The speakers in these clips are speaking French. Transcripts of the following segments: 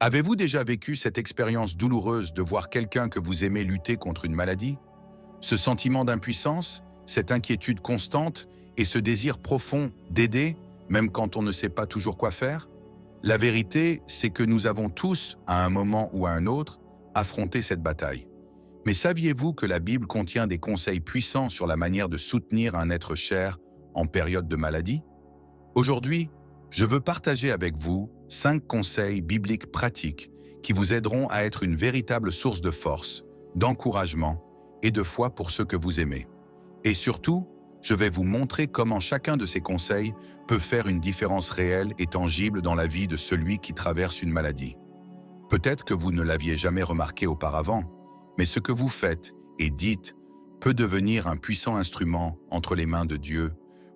Avez-vous déjà vécu cette expérience douloureuse de voir quelqu'un que vous aimez lutter contre une maladie? Ce sentiment d'impuissance, cette inquiétude constante et ce désir profond d'aider, même quand on ne sait pas toujours quoi faire? La vérité, c'est que nous avons tous, à un moment ou à un autre, affronté cette bataille. Mais saviez-vous que la Bible contient des conseils puissants sur la manière de soutenir un être cher en période de maladie? Aujourd'hui, je veux partager avec vous 5 conseils bibliques pratiques qui vous aideront à être une véritable source de force, d'encouragement et de foi pour ceux que vous aimez. Et surtout, je vais vous montrer comment chacun de ces conseils peut faire une différence réelle et tangible dans la vie de celui qui traverse une maladie. Peut-être que vous ne l'aviez jamais remarqué auparavant, mais ce que vous faites et dites peut devenir un puissant instrument entre les mains de Dieu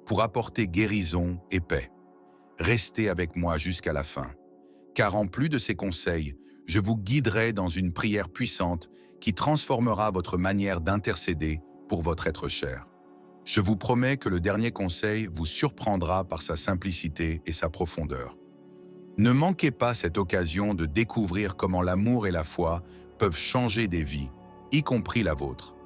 pour apporter guérison et paix. Restez avec moi jusqu'à la fin, car en plus de ces conseils, je vous guiderai dans une prière puissante qui transformera votre manière d'intercéder pour votre être cher. Je vous promets que le dernier conseil vous surprendra par sa simplicité et sa profondeur. Ne manquez pas cette occasion de découvrir comment l'amour et la foi peuvent changer des vies, y compris la vôtre.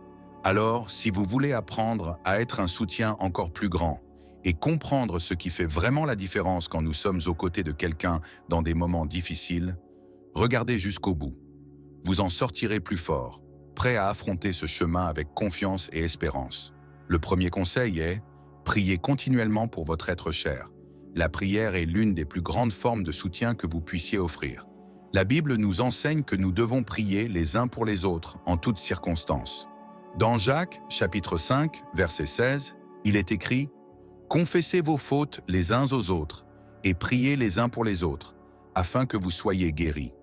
Alors, si vous voulez apprendre à être un soutien encore plus grand et comprendre ce qui fait vraiment la différence quand nous sommes aux côtés de quelqu'un dans des moments difficiles, regardez jusqu'au bout. Vous en sortirez plus fort, prêt à affronter ce chemin avec confiance et espérance. Le premier conseil est « Priez continuellement pour votre être cher ». La prière est l'une des plus grandes formes de soutien que vous puissiez offrir. La Bible nous enseigne que nous devons prier les uns pour les autres en toutes circonstances. Dans Jacques, chapitre 5, verset 16, il est écrit « Confessez vos fautes les uns aux autres et priez les uns pour les autres, afin que vous soyez guéris. »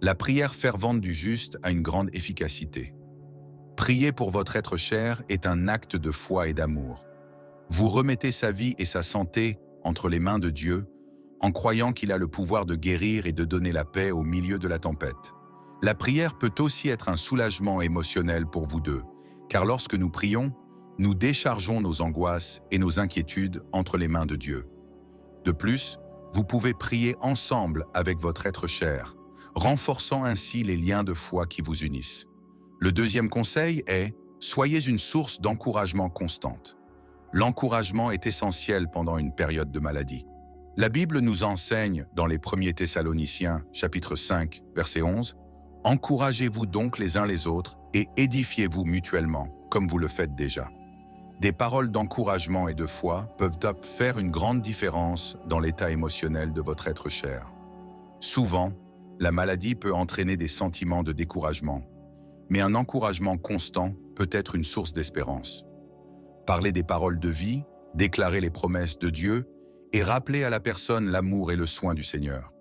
La prière fervente du juste a une grande efficacité. Prier pour votre être cher est un acte de foi et d'amour. Vous remettez sa vie et sa santé entre les mains de Dieu, en croyant qu'il a le pouvoir de guérir et de donner la paix au milieu de la tempête. La prière peut aussi être un soulagement émotionnel pour vous deux, car lorsque nous prions, nous déchargeons nos angoisses et nos inquiétudes entre les mains de Dieu. De plus, vous pouvez prier ensemble avec votre être cher, renforçant ainsi les liens de foi qui vous unissent. Le deuxième conseil est « Soyez une source d'encouragement constante ». L'encouragement est essentiel pendant une période de maladie. La Bible nous enseigne dans les 1er Thessaloniciens, chapitre 5, verset 11, « Encouragez-vous donc les uns les autres et édifiez-vous mutuellement, comme vous le faites déjà. » Des paroles d'encouragement et de foi peuvent faire une grande différence dans l'état émotionnel de votre être cher. Souvent, la maladie peut entraîner des sentiments de découragement, mais un encouragement constant peut être une source d'espérance. Parler des paroles de vie, déclarer les promesses de Dieu et rappeler à la personne l'amour et le soin du Seigneur.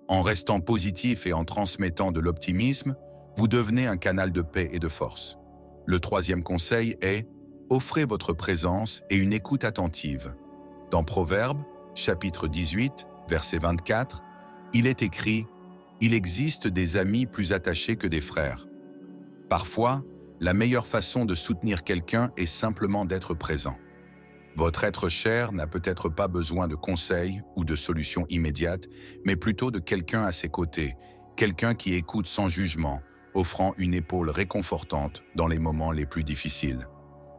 En restant positif et en transmettant de l'optimisme, vous devenez un canal de paix et de force. Le troisième conseil est « Offrez votre présence et une écoute attentive ». Dans Proverbes, chapitre 18, verset 24, il est écrit « Il existe des amis plus attachés que des frères ». Parfois, la meilleure façon de soutenir quelqu'un est simplement d'être présent. Votre être cher n'a peut-être pas besoin de conseils ou de solutions immédiates, mais plutôt de quelqu'un à ses côtés, quelqu'un qui écoute sans jugement, offrant une épaule réconfortante dans les moments les plus difficiles.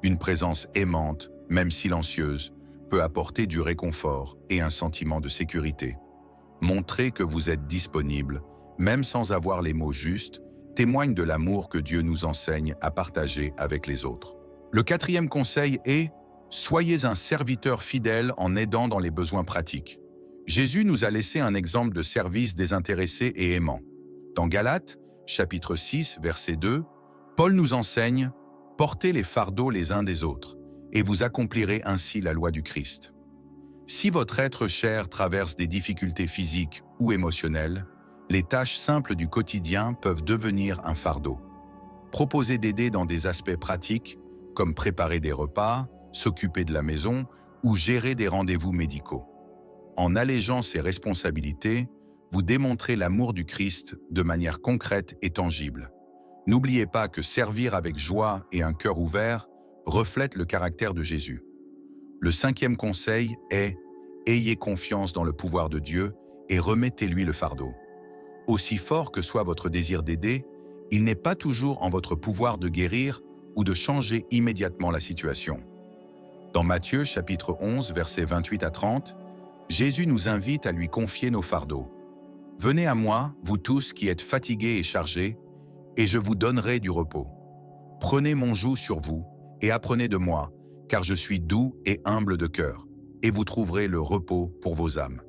Une présence aimante, même silencieuse, peut apporter du réconfort et un sentiment de sécurité. Montrez que vous êtes disponible, même sans avoir les mots justes, témoigne de l'amour que Dieu nous enseigne à partager avec les autres. Le quatrième conseil est « Soyez un serviteur fidèle en aidant dans les besoins pratiques ». Jésus nous a laissé un exemple de service désintéressé et aimant. Dans Galates, chapitre 6, verset 2, Paul nous enseigne « Portez les fardeaux les uns des autres, et vous accomplirez ainsi la loi du Christ ». Si votre être cher traverse des difficultés physiques ou émotionnelles, les tâches simples du quotidien peuvent devenir un fardeau. Proposez d'aider dans des aspects pratiques, comme préparer des repas, s'occuper de la maison ou gérer des rendez-vous médicaux. En allégeant ces responsabilités, vous démontrez l'amour du Christ de manière concrète et tangible. N'oubliez pas que servir avec joie et un cœur ouvert reflète le caractère de Jésus. Le cinquième conseil est « Ayez confiance dans le pouvoir de Dieu et remettez-lui le fardeau ». Aussi fort que soit votre désir d'aider, il n'est pas toujours en votre pouvoir de guérir ou de changer immédiatement la situation. Dans Matthieu chapitre 11, versets 28 à 30, Jésus nous invite à lui confier nos fardeaux. « Venez à moi, vous tous qui êtes fatigués et chargés, et je vous donnerai du repos. Prenez mon joug sur vous et apprenez de moi, car je suis doux et humble de cœur, et vous trouverez le repos pour vos âmes. »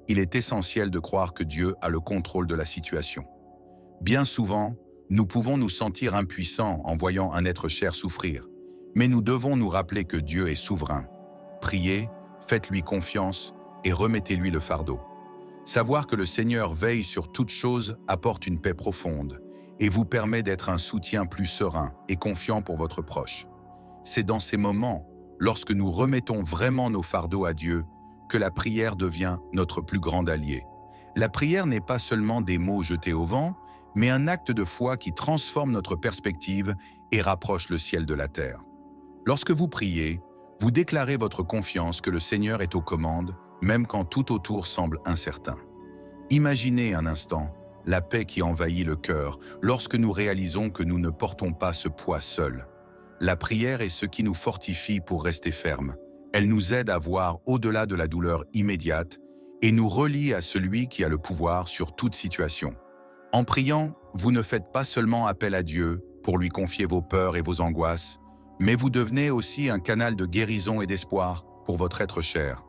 Il est essentiel de croire que Dieu a le contrôle de la situation. Bien souvent, nous pouvons nous sentir impuissants en voyant un être cher souffrir, mais nous devons nous rappeler que Dieu est souverain. Priez, faites-lui confiance et remettez-lui le fardeau. Savoir que le Seigneur veille sur toutes choses apporte une paix profonde et vous permet d'être un soutien plus serein et confiant pour votre proche. C'est dans ces moments, lorsque nous remettons vraiment nos fardeaux à Dieu, que la prière devient notre plus grand allié. La prière n'est pas seulement des mots jetés au vent, mais un acte de foi qui transforme notre perspective et rapproche le ciel de la terre. Lorsque vous priez, vous déclarez votre confiance que le Seigneur est aux commandes, même quand tout autour semble incertain. Imaginez un instant la paix qui envahit le cœur lorsque nous réalisons que nous ne portons pas ce poids seuls. La prière est ce qui nous fortifie pour rester fermes. Elle nous aide à voir au-delà de la douleur immédiate et nous relie à celui qui a le pouvoir sur toute situation. En priant, vous ne faites pas seulement appel à Dieu pour lui confier vos peurs et vos angoisses, mais vous devenez aussi un canal de guérison et d'espoir pour votre être cher.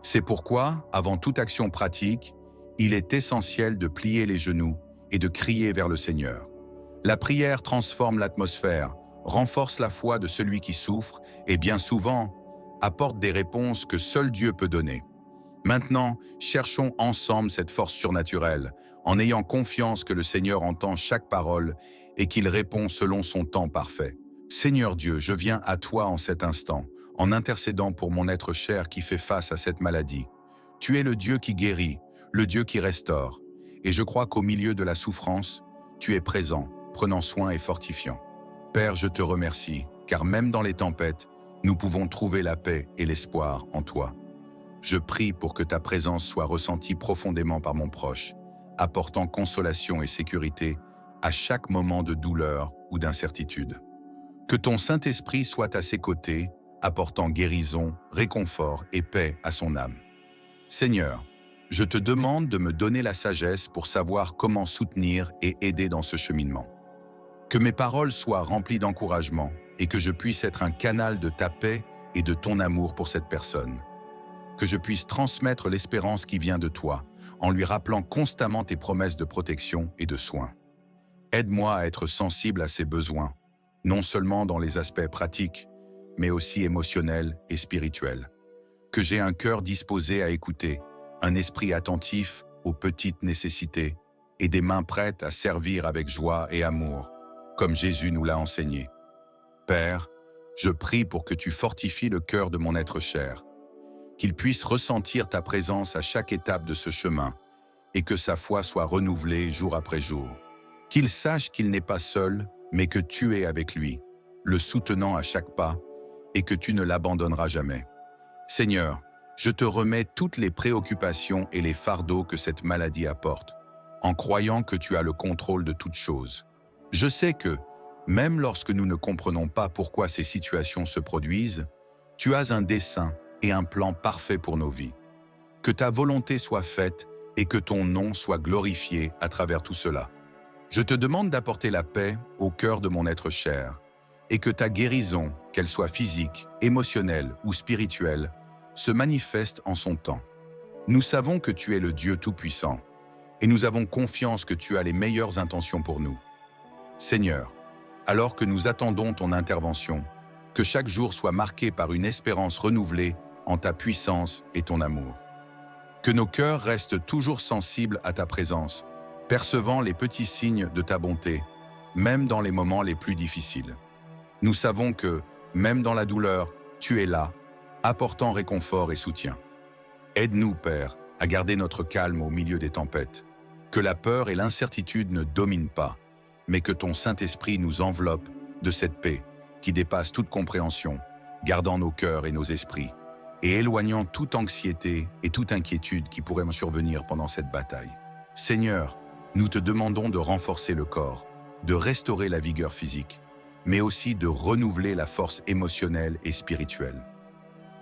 C'est pourquoi, avant toute action pratique, il est essentiel de plier les genoux et de crier vers le Seigneur. La prière transforme l'atmosphère, renforce la foi de celui qui souffre et bien souvent apporte des réponses que seul Dieu peut donner. Maintenant, cherchons ensemble cette force surnaturelle, en ayant confiance que le Seigneur entend chaque parole et qu'il répond selon son temps parfait. Seigneur Dieu, je viens à toi en cet instant, en intercédant pour mon être cher qui fait face à cette maladie. Tu es le Dieu qui guérit, le Dieu qui restaure, et je crois qu'au milieu de la souffrance, tu es présent, prenant soin et fortifiant. Père, je te remercie, car même dans les tempêtes, nous pouvons trouver la paix et l'espoir en toi. Je prie pour que ta présence soit ressentie profondément par mon proche, apportant consolation et sécurité à chaque moment de douleur ou d'incertitude. Que ton Saint-Esprit soit à ses côtés, apportant guérison, réconfort et paix à son âme. Seigneur, je te demande de me donner la sagesse pour savoir comment soutenir et aider dans ce cheminement. Que mes paroles soient remplies d'encouragement et que je puisse être un canal de ta paix et de ton amour pour cette personne. Que je puisse transmettre l'espérance qui vient de toi, en lui rappelant constamment tes promesses de protection et de soins. Aide-moi à être sensible à ses besoins, non seulement dans les aspects pratiques, mais aussi émotionnels et spirituels. Que j'ai un cœur disposé à écouter, un esprit attentif aux petites nécessités et des mains prêtes à servir avec joie et amour, comme Jésus nous l'a enseigné. Père, je prie pour que tu fortifies le cœur de mon être cher, qu'il puisse ressentir ta présence à chaque étape de ce chemin et que sa foi soit renouvelée jour après jour. Qu'il sache qu'il n'est pas seul, mais que tu es avec lui, le soutenant à chaque pas et que tu ne l'abandonneras jamais. Seigneur, je te remets toutes les préoccupations et les fardeaux que cette maladie apporte, en croyant que tu as le contrôle de toutes choses. Je sais que, même lorsque nous ne comprenons pas pourquoi ces situations se produisent, tu as un dessein et un plan parfait pour nos vies. Que ta volonté soit faite et que ton nom soit glorifié à travers tout cela. Je te demande d'apporter la paix au cœur de mon être cher et que ta guérison, qu'elle soit physique, émotionnelle ou spirituelle, se manifeste en son temps. Nous savons que tu es le Dieu Tout-Puissant et nous avons confiance que tu as les meilleures intentions pour nous. Seigneur, alors que nous attendons ton intervention, que chaque jour soit marqué par une espérance renouvelée en ta puissance et ton amour. Que nos cœurs restent toujours sensibles à ta présence, percevant les petits signes de ta bonté, même dans les moments les plus difficiles. Nous savons que, même dans la douleur, tu es là, apportant réconfort et soutien. Aide-nous, Père, à garder notre calme au milieu des tempêtes, que la peur et l'incertitude ne dominent pas, mais que ton Saint-Esprit nous enveloppe de cette paix qui dépasse toute compréhension, gardant nos cœurs et nos esprits, et éloignant toute anxiété et toute inquiétude qui pourrait me survenir pendant cette bataille. Seigneur, nous te demandons de renforcer le corps, de restaurer la vigueur physique, mais aussi de renouveler la force émotionnelle et spirituelle.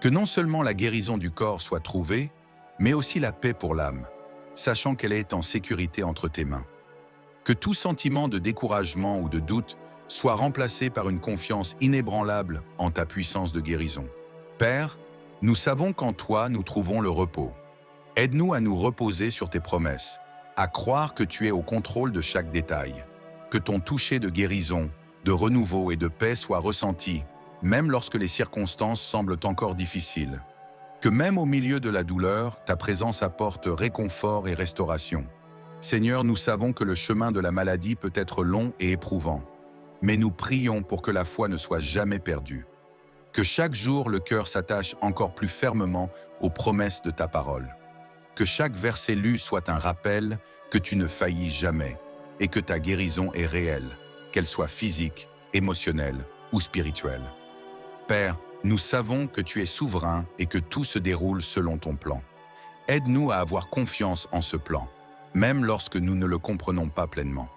Que non seulement la guérison du corps soit trouvée, mais aussi la paix pour l'âme, sachant qu'elle est en sécurité entre tes mains. Que tout sentiment de découragement ou de doute soit remplacé par une confiance inébranlable en ta puissance de guérison. Père, nous savons qu'en toi nous trouvons le repos. Aide-nous à nous reposer sur tes promesses, à croire que tu es au contrôle de chaque détail, que ton toucher de guérison, de renouveau et de paix soit ressenti, même lorsque les circonstances semblent encore difficiles. Que même au milieu de la douleur, ta présence apporte réconfort et restauration. Seigneur, nous savons que le chemin de la maladie peut être long et éprouvant, mais nous prions pour que la foi ne soit jamais perdue. Que chaque jour le cœur s'attache encore plus fermement aux promesses de ta parole. Que chaque verset lu soit un rappel que tu ne faillis jamais et que ta guérison est réelle, qu'elle soit physique, émotionnelle ou spirituelle. Père, nous savons que tu es souverain et que tout se déroule selon ton plan. Aide-nous à avoir confiance en ce plan, même lorsque nous ne le comprenons pas pleinement.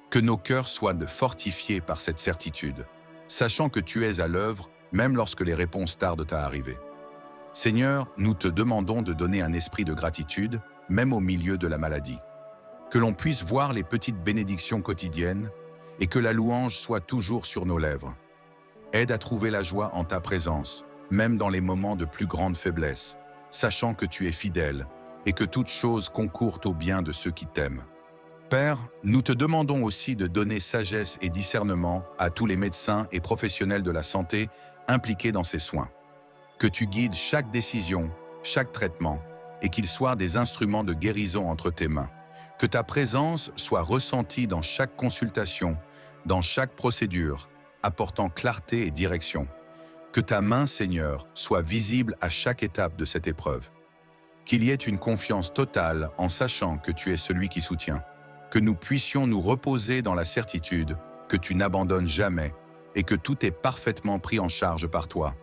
Que nos cœurs soient fortifiés par cette certitude, sachant que tu es à l'œuvre, même lorsque les réponses tardent à arriver. Seigneur, nous te demandons de donner un esprit de gratitude, même au milieu de la maladie. Que l'on puisse voir les petites bénédictions quotidiennes et que la louange soit toujours sur nos lèvres. Aide à trouver la joie en ta présence, même dans les moments de plus grande faiblesse, sachant que tu es fidèle et que toute chose concourt au bien de ceux qui t'aiment. Père, nous te demandons aussi de donner sagesse et discernement à tous les médecins et professionnels de la santé impliqués dans ces soins. Que tu guides chaque décision, chaque traitement, et qu'ils soient des instruments de guérison entre tes mains. Que ta présence soit ressentie dans chaque consultation, dans chaque procédure, apportant clarté et direction. Que ta main, Seigneur, soit visible à chaque étape de cette épreuve. Qu'il y ait une confiance totale en sachant que tu es celui qui soutient. Que nous puissions nous reposer dans la certitude que tu n'abandonnes jamais et que tout est parfaitement pris en charge par toi.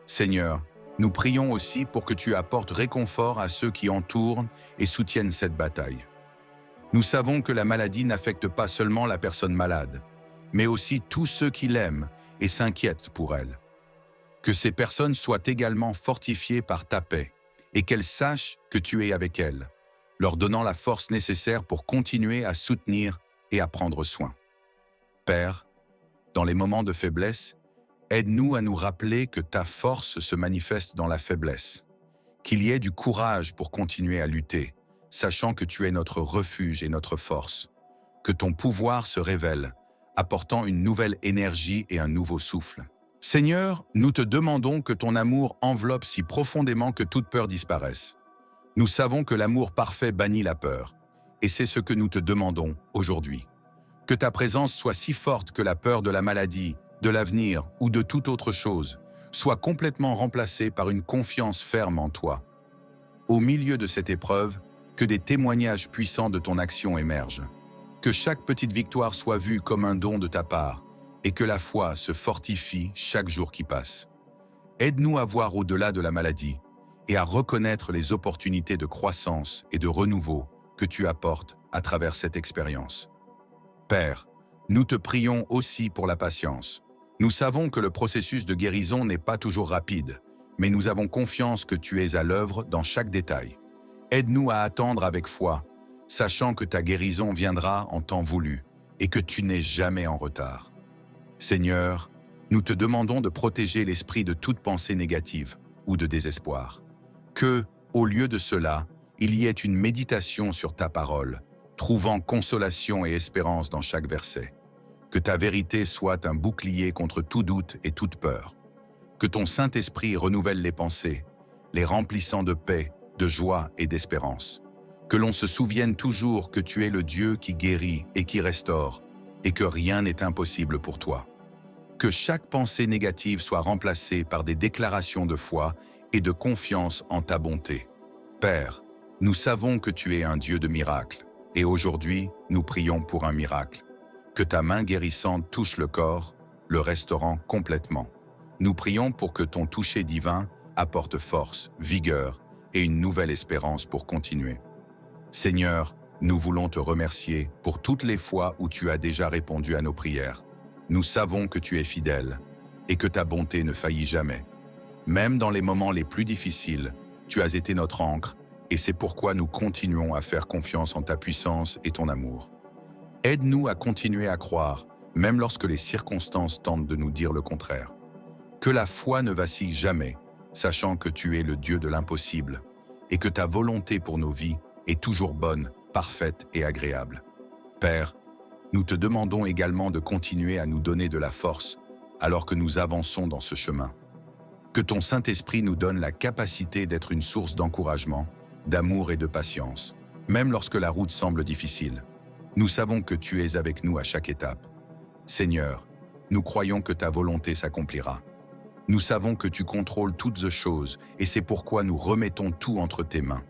Seigneur, nous prions aussi pour que tu apportes réconfort à ceux qui entourent et soutiennent cette bataille. Nous savons que la maladie n'affecte pas seulement la personne malade, mais aussi tous ceux qui l'aiment et s'inquiètent pour elle. Que ces personnes soient également fortifiées par ta paix et qu'elles sachent que tu es avec elles, leur donnant la force nécessaire pour continuer à soutenir et à prendre soin. Père, dans les moments de faiblesse, aide-nous à nous rappeler que ta force se manifeste dans la faiblesse, qu'il y ait du courage pour continuer à lutter, sachant que tu es notre refuge et notre force, que ton pouvoir se révèle, apportant une nouvelle énergie et un nouveau souffle. Seigneur, nous te demandons que ton amour enveloppe si profondément que toute peur disparaisse. Nous savons que l'amour parfait bannit la peur, et c'est ce que nous te demandons aujourd'hui. Que ta présence soit si forte que la peur de la maladie, de l'avenir ou de toute autre chose soit complètement remplacée par une confiance ferme en toi. Au milieu de cette épreuve, que des témoignages puissants de ton action émergent. Que chaque petite victoire soit vue comme un don de ta part et que la foi se fortifie chaque jour qui passe. Aide-nous à voir au-delà de la maladie et à reconnaître les opportunités de croissance et de renouveau que tu apportes à travers cette expérience. Père, nous te prions aussi pour la patience. Nous savons que le processus de guérison n'est pas toujours rapide, mais nous avons confiance que tu es à l'œuvre dans chaque détail. Aide-nous à attendre avec foi, sachant que ta guérison viendra en temps voulu et que tu n'es jamais en retard. Seigneur, nous te demandons de protéger l'esprit de toute pensée négative ou de désespoir. Que, au lieu de cela, il y ait une méditation sur ta parole, trouvant consolation et espérance dans chaque verset. Que ta vérité soit un bouclier contre tout doute et toute peur. Que ton Saint-Esprit renouvelle les pensées, les remplissant de paix, de joie et d'espérance. Que l'on se souvienne toujours que tu es le Dieu qui guérit et qui restaure, et que rien n'est impossible pour toi. Que chaque pensée négative soit remplacée par des déclarations de foi et de confiance en ta bonté. Père, nous savons que tu es un Dieu de miracles, et aujourd'hui, nous prions pour un miracle. Que ta main guérissante touche le corps, le restaurant complètement. Nous prions pour que ton toucher divin apporte force, vigueur et une nouvelle espérance pour continuer. Seigneur, Nous voulons te remercier pour toutes les fois où tu as déjà répondu à nos prières. Nous savons que tu es fidèle et que ta bonté ne faillit jamais. Même dans les moments les plus difficiles, tu as été notre ancre et c'est pourquoi nous continuons à faire confiance en ta puissance et ton amour. Aide-nous à continuer à croire, même lorsque les circonstances tentent de nous dire le contraire. Que la foi ne vacille jamais, sachant que tu es le Dieu de l'impossible et que ta volonté pour nos vies est toujours bonne, parfaite et agréable. Père, nous te demandons également de continuer à nous donner de la force alors que nous avançons dans ce chemin. Que ton Saint-Esprit nous donne la capacité d'être une source d'encouragement, d'amour et de patience, même lorsque la route semble difficile. Nous savons que tu es avec nous à chaque étape. Seigneur, nous croyons que ta volonté s'accomplira. Nous savons que tu contrôles toutes choses et c'est pourquoi nous remettons tout entre tes mains.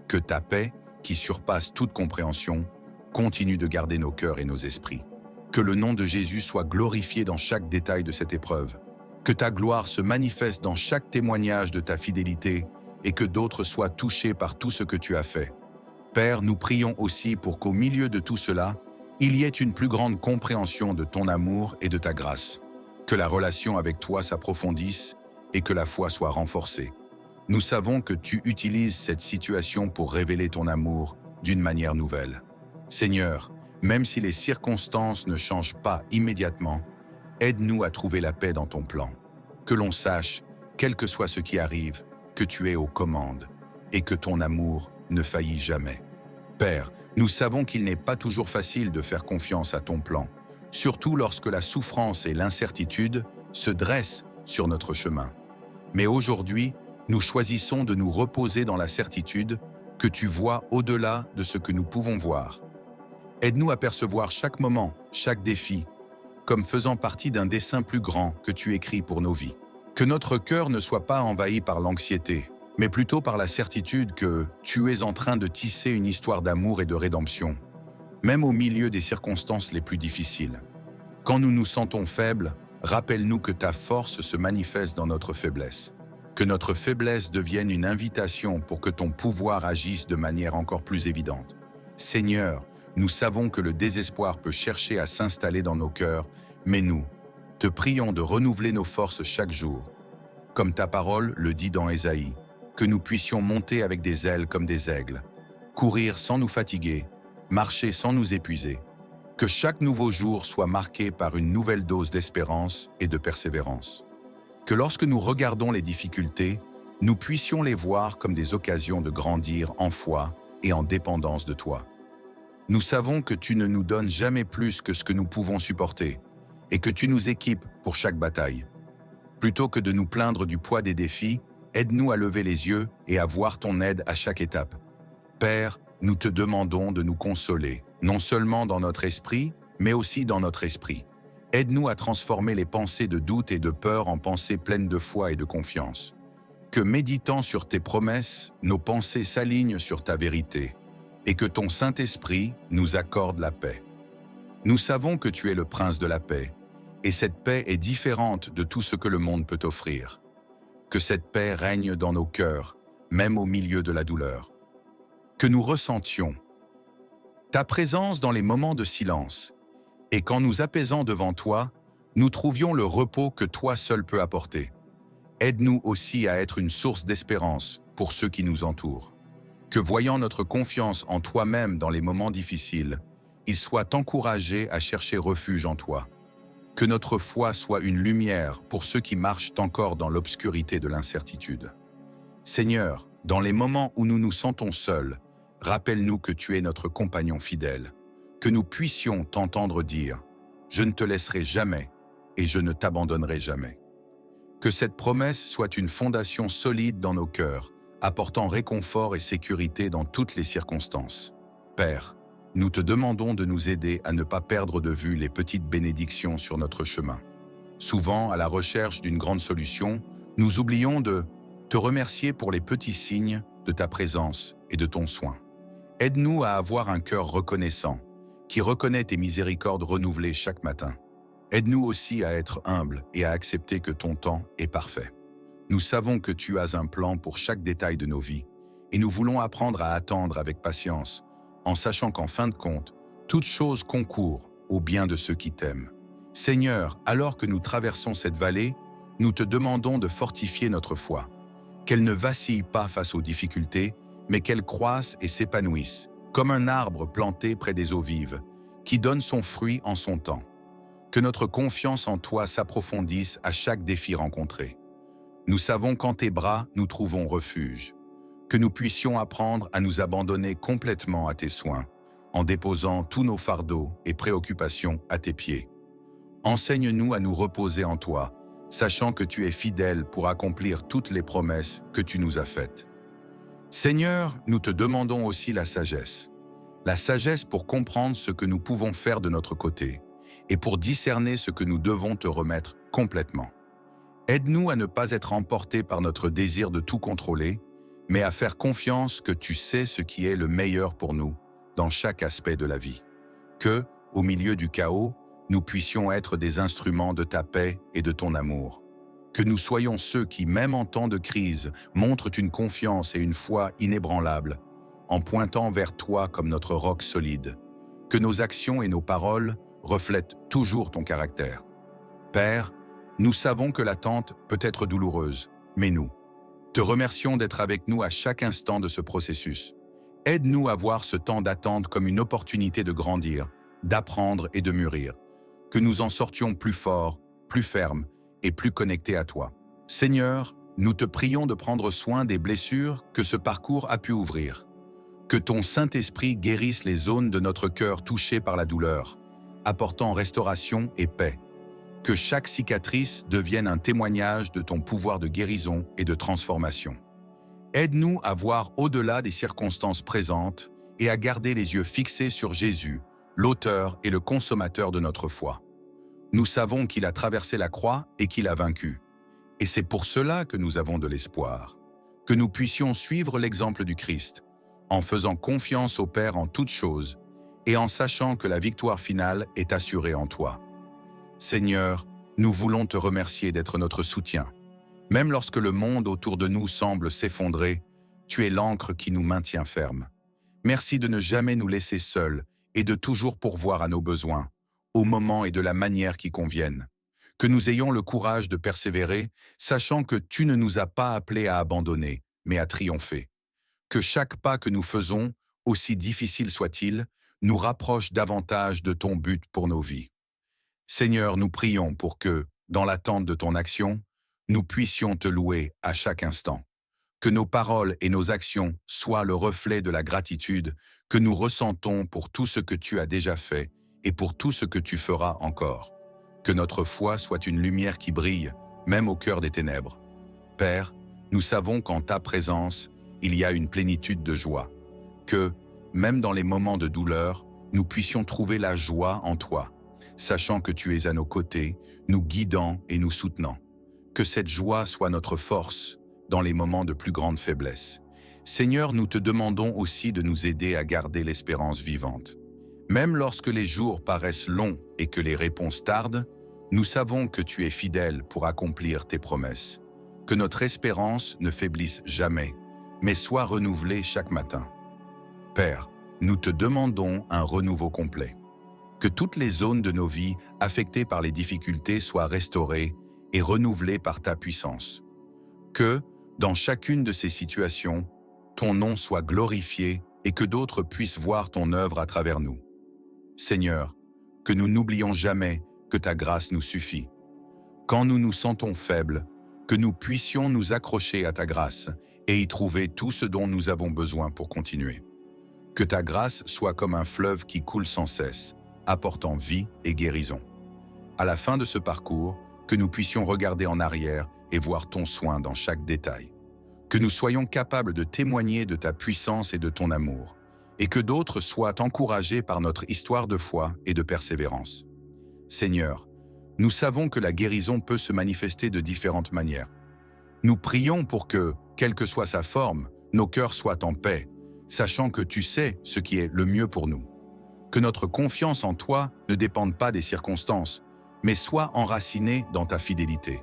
Que ta paix, qui surpasse toute compréhension, continue de garder nos cœurs et nos esprits. Que le nom de Jésus soit glorifié dans chaque détail de cette épreuve. Que ta gloire se manifeste dans chaque témoignage de ta fidélité et que d'autres soient touchés par tout ce que tu as fait. Père, nous prions aussi pour qu'au milieu de tout cela, il y ait une plus grande compréhension de ton amour et de ta grâce. Que la relation avec toi s'approfondisse et que la foi soit renforcée. Nous savons que tu utilises cette situation pour révéler ton amour d'une manière nouvelle. Seigneur, même si les circonstances ne changent pas immédiatement, aide-nous à trouver la paix dans ton plan. Que l'on sache, quel que soit ce qui arrive, que tu es aux commandes et que ton amour ne faillit jamais. Père, nous savons qu'il n'est pas toujours facile de faire confiance à ton plan, surtout lorsque la souffrance et l'incertitude se dressent sur notre chemin. Mais aujourd'hui, nous choisissons de nous reposer dans la certitude que tu vois au-delà de ce que nous pouvons voir. Aide-nous à percevoir chaque moment, chaque défi, comme faisant partie d'un dessein plus grand que tu écris pour nos vies. Que notre cœur ne soit pas envahi par l'anxiété, mais plutôt par la certitude que tu es en train de tisser une histoire d'amour et de rédemption, même au milieu des circonstances les plus difficiles. Quand nous nous sentons faibles, rappelle-nous que ta force se manifeste dans notre faiblesse. Que notre faiblesse devienne une invitation pour que ton pouvoir agisse de manière encore plus évidente. Seigneur, nous savons que le désespoir peut chercher à s'installer dans nos cœurs, mais nous, te prions de renouveler nos forces chaque jour. Comme ta parole le dit dans Ésaïe, que nous puissions monter avec des ailes comme des aigles, courir sans nous fatiguer, marcher sans nous épuiser. Que chaque nouveau jour soit marqué par une nouvelle dose d'espérance et de persévérance. Que lorsque nous regardons les difficultés, nous puissions les voir comme des occasions de grandir en foi et en dépendance de toi. Nous savons que tu ne nous donnes jamais plus que ce que nous pouvons supporter et que tu nous équipes pour chaque bataille. Plutôt que de nous plaindre du poids des défis, aide-nous à lever les yeux et à voir ton aide à chaque étape. Père, nous te demandons de nous consoler, non seulement dans notre esprit, mais aussi dans notre esprit. Aide-nous à transformer les pensées de doute et de peur en pensées pleines de foi et de confiance. Que méditant sur tes promesses, nos pensées s'alignent sur ta vérité, et que ton Saint-Esprit nous accorde la paix. Nous savons que tu es le Prince de la paix, et cette paix est différente de tout ce que le monde peut offrir. Que cette paix règne dans nos cœurs, même au milieu de la douleur. Que nous ressentions ta présence dans les moments de silence, et qu'en nous apaisant devant toi, nous trouvions le repos que toi seul peux apporter. Aide-nous aussi à être une source d'espérance pour ceux qui nous entourent. Que voyant notre confiance en toi-même dans les moments difficiles, ils soient encouragés à chercher refuge en toi. Que notre foi soit une lumière pour ceux qui marchent encore dans l'obscurité de l'incertitude. Seigneur, dans les moments où nous nous sentons seuls, rappelle-nous que tu es notre compagnon fidèle. Que nous puissions t'entendre dire « Je ne te laisserai jamais et je ne t'abandonnerai jamais ». Que cette promesse soit une fondation solide dans nos cœurs, apportant réconfort et sécurité dans toutes les circonstances. Père, nous te demandons de nous aider à ne pas perdre de vue les petites bénédictions sur notre chemin. Souvent, à la recherche d'une grande solution, nous oublions de te remercier pour les petits signes de ta présence et de ton soin. Aide-nous à avoir un cœur reconnaissant, qui reconnaît tes miséricordes renouvelées chaque matin. Aide-nous aussi à être humbles et à accepter que ton temps est parfait. Nous savons que tu as un plan pour chaque détail de nos vies, et nous voulons apprendre à attendre avec patience, en sachant qu'en fin de compte, toute chose concourt au bien de ceux qui t'aiment. Seigneur, alors que nous traversons cette vallée, nous te demandons de fortifier notre foi, qu'elle ne vacille pas face aux difficultés, mais qu'elle croisse et s'épanouisse, comme un arbre planté près des eaux vives, qui donne son fruit en son temps. Que notre confiance en toi s'approfondisse à chaque défi rencontré. Nous savons qu'en tes bras, nous trouvons refuge. Que nous puissions apprendre à nous abandonner complètement à tes soins, en déposant tous nos fardeaux et préoccupations à tes pieds. Enseigne-nous à nous reposer en toi, sachant que tu es fidèle pour accomplir toutes les promesses que tu nous as faites. Seigneur, nous te demandons aussi la sagesse pour comprendre ce que nous pouvons faire de notre côté, et pour discerner ce que nous devons te remettre complètement. Aide-nous à ne pas être emportés par notre désir de tout contrôler, mais à faire confiance que tu sais ce qui est le meilleur pour nous, dans chaque aspect de la vie. Que, au milieu du chaos, nous puissions être des instruments de ta paix et de ton amour. Que nous soyons ceux qui, même en temps de crise, montrent une confiance et une foi inébranlables, en pointant vers toi comme notre roc solide. Que nos actions et nos paroles reflètent toujours ton caractère. Père, nous savons que l'attente peut être douloureuse, mais nous te remercions d'être avec nous à chaque instant de ce processus. Aide-nous à voir ce temps d'attente comme une opportunité de grandir, d'apprendre et de mûrir. Que nous en sortions plus forts, plus fermes et plus connectés à toi. Seigneur, nous te prions de prendre soin des blessures que ce parcours a pu ouvrir. Que ton Saint-Esprit guérisse les zones de notre cœur touchées par la douleur, apportant restauration et paix. Que chaque cicatrice devienne un témoignage de ton pouvoir de guérison et de transformation. Aide-nous à voir au-delà des circonstances présentes et à garder les yeux fixés sur Jésus, l'auteur et le consommateur de notre foi. Nous savons qu'il a traversé la croix et qu'il a vaincu. Et c'est pour cela que nous avons de l'espoir. Que nous puissions suivre l'exemple du Christ, en faisant confiance au Père en toutes choses et en sachant que la victoire finale est assurée en toi. Seigneur, nous voulons te remercier d'être notre soutien. Même lorsque le monde autour de nous semble s'effondrer, tu es l'ancre qui nous maintient fermes. Merci de ne jamais nous laisser seuls et de toujours pourvoir à nos besoins, au moment et de la manière qui conviennent. Que nous ayons le courage de persévérer, sachant que tu ne nous as pas appelés à abandonner, mais à triompher. Que chaque pas que nous faisons, aussi difficile soit-il, nous rapproche davantage de ton but pour nos vies. Seigneur, nous prions pour que, dans l'attente de ton action, nous puissions te louer à chaque instant. Que nos paroles et nos actions soient le reflet de la gratitude que nous ressentons pour tout ce que tu as déjà fait et pour tout ce que tu feras encore. Que notre foi soit une lumière qui brille, même au cœur des ténèbres. Père, nous savons qu'en ta présence, il y a une plénitude de joie. Que, même dans les moments de douleur, nous puissions trouver la joie en toi, sachant que tu es à nos côtés, nous guidant et nous soutenant. Que cette joie soit notre force dans les moments de plus grande faiblesse. Seigneur, nous te demandons aussi de nous aider à garder l'espérance vivante. Même lorsque les jours paraissent longs et que les réponses tardent, nous savons que tu es fidèle pour accomplir tes promesses. Que notre espérance ne faiblisse jamais, mais soit renouvelée chaque matin. Père, nous te demandons un renouveau complet. Que toutes les zones de nos vies affectées par les difficultés soient restaurées et renouvelées par ta puissance. Que, dans chacune de ces situations, ton nom soit glorifié et que d'autres puissent voir ton œuvre à travers nous. Seigneur, que nous n'oublions jamais que ta grâce nous suffit. Quand nous nous sentons faibles, que nous puissions nous accrocher à ta grâce et y trouver tout ce dont nous avons besoin pour continuer. Que ta grâce soit comme un fleuve qui coule sans cesse, apportant vie et guérison. À la fin de ce parcours, que nous puissions regarder en arrière et voir ton soin dans chaque détail. Que nous soyons capables de témoigner de ta puissance et de ton amour, et que d'autres soient encouragés par notre histoire de foi et de persévérance. Seigneur, nous savons que la guérison peut se manifester de différentes manières. Nous prions pour que, quelle que soit sa forme, nos cœurs soient en paix, sachant que tu sais ce qui est le mieux pour nous. Que notre confiance en toi ne dépende pas des circonstances, mais soit enracinée dans ta fidélité.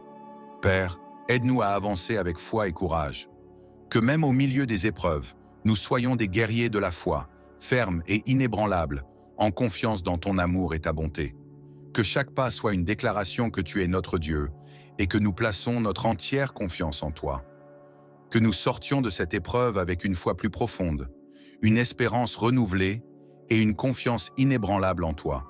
Père, aide-nous à avancer avec foi et courage. Que même au milieu des épreuves, nous soyons des guerriers de la foi, ferme et inébranlable, en confiance dans ton amour et ta bonté. Que chaque pas soit une déclaration que tu es notre Dieu et que nous plaçons notre entière confiance en toi. Que nous sortions de cette épreuve avec une foi plus profonde, une espérance renouvelée et une confiance inébranlable en toi.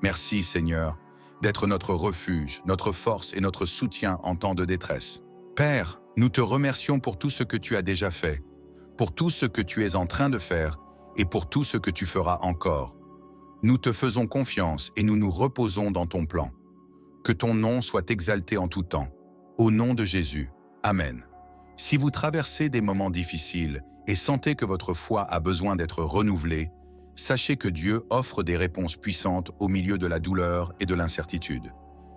Merci Seigneur, d'être notre refuge, notre force et notre soutien en temps de détresse. Père, nous te remercions pour tout ce que tu as déjà fait, pour tout ce que tu es en train de faire et pour tout ce que tu feras encore. Nous te faisons confiance et nous nous reposons dans ton plan. Que ton nom soit exalté en tout temps. Au nom de Jésus. Amen. Si vous traversez des moments difficiles et sentez que votre foi a besoin d'être renouvelée, sachez que Dieu offre des réponses puissantes au milieu de la douleur et de l'incertitude.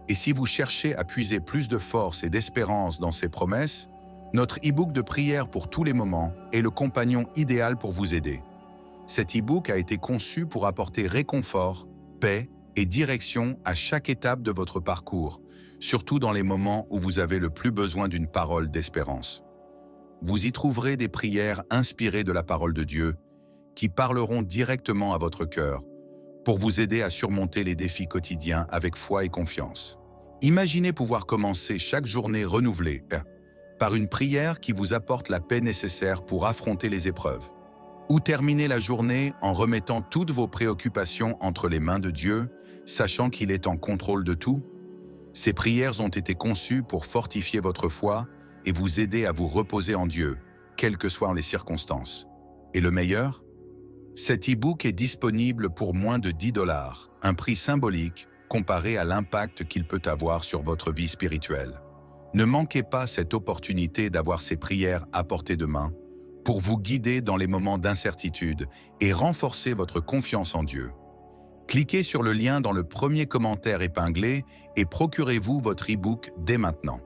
Et si vous cherchez à puiser plus de force et d'espérance dans ses promesses, notre e-book de prière pour tous les moments est le compagnon idéal pour vous aider. Cet e-book a été conçu pour apporter réconfort, paix et direction à chaque étape de votre parcours, surtout dans les moments où vous avez le plus besoin d'une parole d'espérance. Vous y trouverez des prières inspirées de la parole de Dieu qui parleront directement à votre cœur pour vous aider à surmonter les défis quotidiens avec foi et confiance. Imaginez pouvoir commencer chaque journée renouvelée par une prière qui vous apporte la paix nécessaire pour affronter les épreuves. Ou terminer la journée en remettant toutes vos préoccupations entre les mains de Dieu, sachant qu'il est en contrôle de tout. Ces prières ont été conçues pour fortifier votre foi et vous aider à vous reposer en Dieu, quelles que soient les circonstances. Et le meilleur? Cet e-book est disponible pour moins de 10 $, un prix symbolique comparé à l'impact qu'il peut avoir sur votre vie spirituelle. Ne manquez pas cette opportunité d'avoir ces prières à portée de main pour vous guider dans les moments d'incertitude et renforcer votre confiance en Dieu. Cliquez sur le lien dans le premier commentaire épinglé et procurez-vous votre e-book dès maintenant.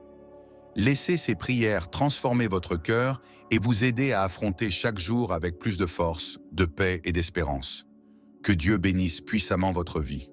Laissez ces prières transformer votre cœur et vous aider à affronter chaque jour avec plus de force, de paix et d'espérance. Que Dieu bénisse puissamment votre vie.